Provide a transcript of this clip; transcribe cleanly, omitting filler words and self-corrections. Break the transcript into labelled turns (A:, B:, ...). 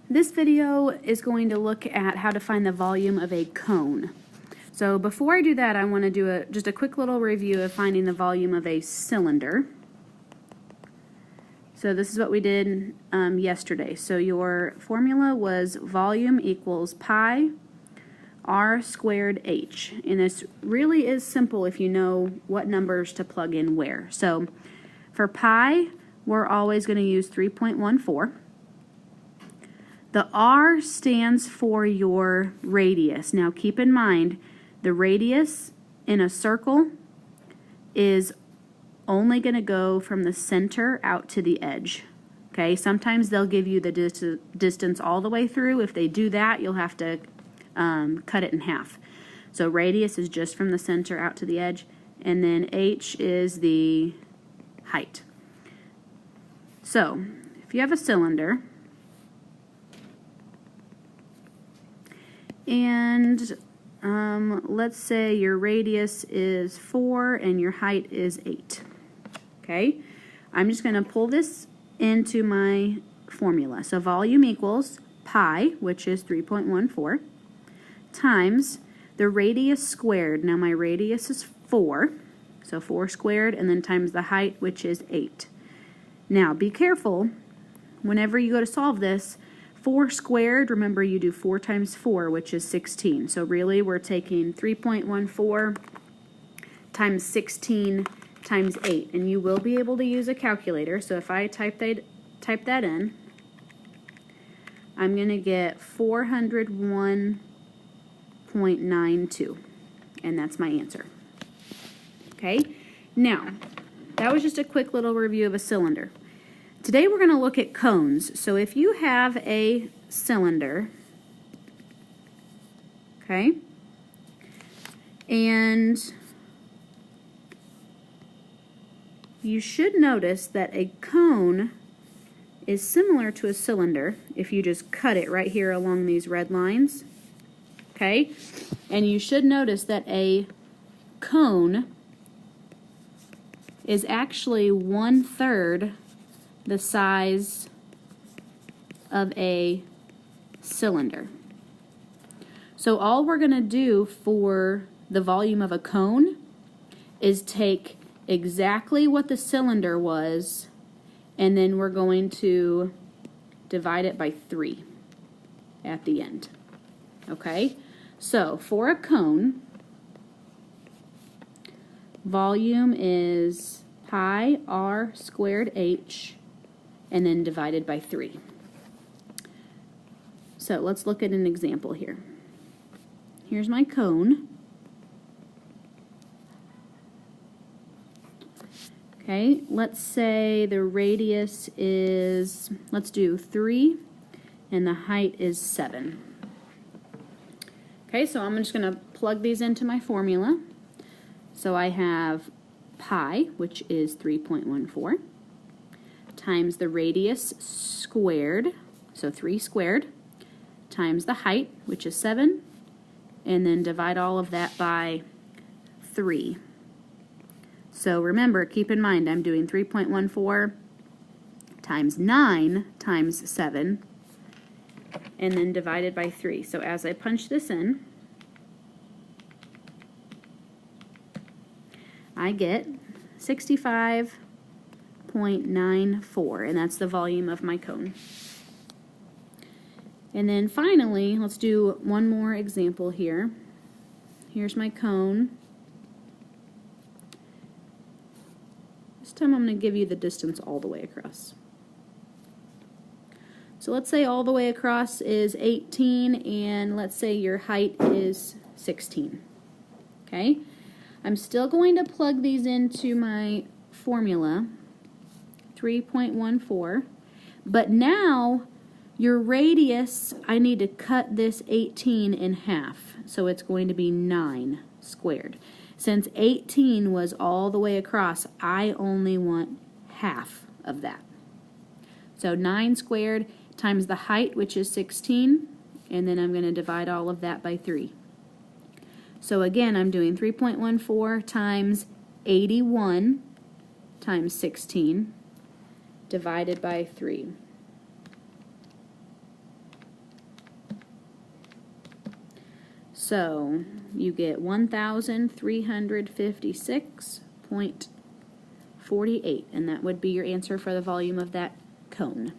A: This video is going to look at how to find the volume of a cone. So before I do that, I want to do just a quick little review of finding the volume of a cylinder. So this is what we did yesterday. So your formula was volume equals pi r squared h. And this really is simple if you know what numbers to plug in where. So for pi, we're always going to use 3.14. The R stands for your radius. Now keep in mind, the radius in a circle is only going to go from the center out to the edge. Okay, sometimes they'll give you the distance all the way through. If they do that, you'll have to cut it in half. So radius is just from the center out to the edge, and then H is the height. So if you have a cylinder, and let's say your radius is 4 and your height is 8. Okay, I'm just going to pull this into my formula. So volume equals pi, which is 3.14, times the radius squared. Now my radius is 4, so 4 squared, and then times the height, which is 8. Now be careful, whenever you go to solve this, 4 squared, remember you do 4 times 4, which is 16. So really we're taking 3.14 times 16 times 8. And you will be able to use a calculator. So if I type that in, I'm going to get 401.92. And that's my answer. Okay? Now, that was just a quick little review of a cylinder. Today we're going to look at cones. So if you have a cylinder, okay, and you should notice that a cone is similar to a cylinder if you just cut it right here along these red lines, okay, and you should notice that a cone is actually 1/3 the size of a cylinder. So all we're going to do for the volume of a cone is take exactly what the cylinder was, and then we're going to divide it by 3 at the end. Okay? So for a cone, volume is pi r squared h, and then divided by 3. So let's look at an example here. Here's my cone. Okay, let's say the radius is, let's do 3, and the height is 7. Okay, so I'm just going to plug these into my formula. So I have pi, which is 3.14, times the radius squared, so 3 squared, times the height, which is 7, and then divide all of that by 3. So remember, keep in mind, I'm doing 3.14 times 9 times 7, and then divided by 3. So as I punch this in, I get 65.94, and that's the volume of my cone. And then finally, let's do one more example here. Here's my cone. This time I'm going to give you the distance all the way across. So let's say all the way across is 18, and let's say your height is 16. Okay? I'm still going to plug these into my formula, 3.14, but now your radius, I need to cut this 18 in half, so it's going to be 9 squared. Since 18 was all the way across, I only want half of that. So 9 squared times the height, which is 16, and then I'm going to divide all of that by 3. So again, I'm doing 3.14 times 81 times 16 divided by 3. So you get 1,356.48, and that would be your answer for the volume of that cone.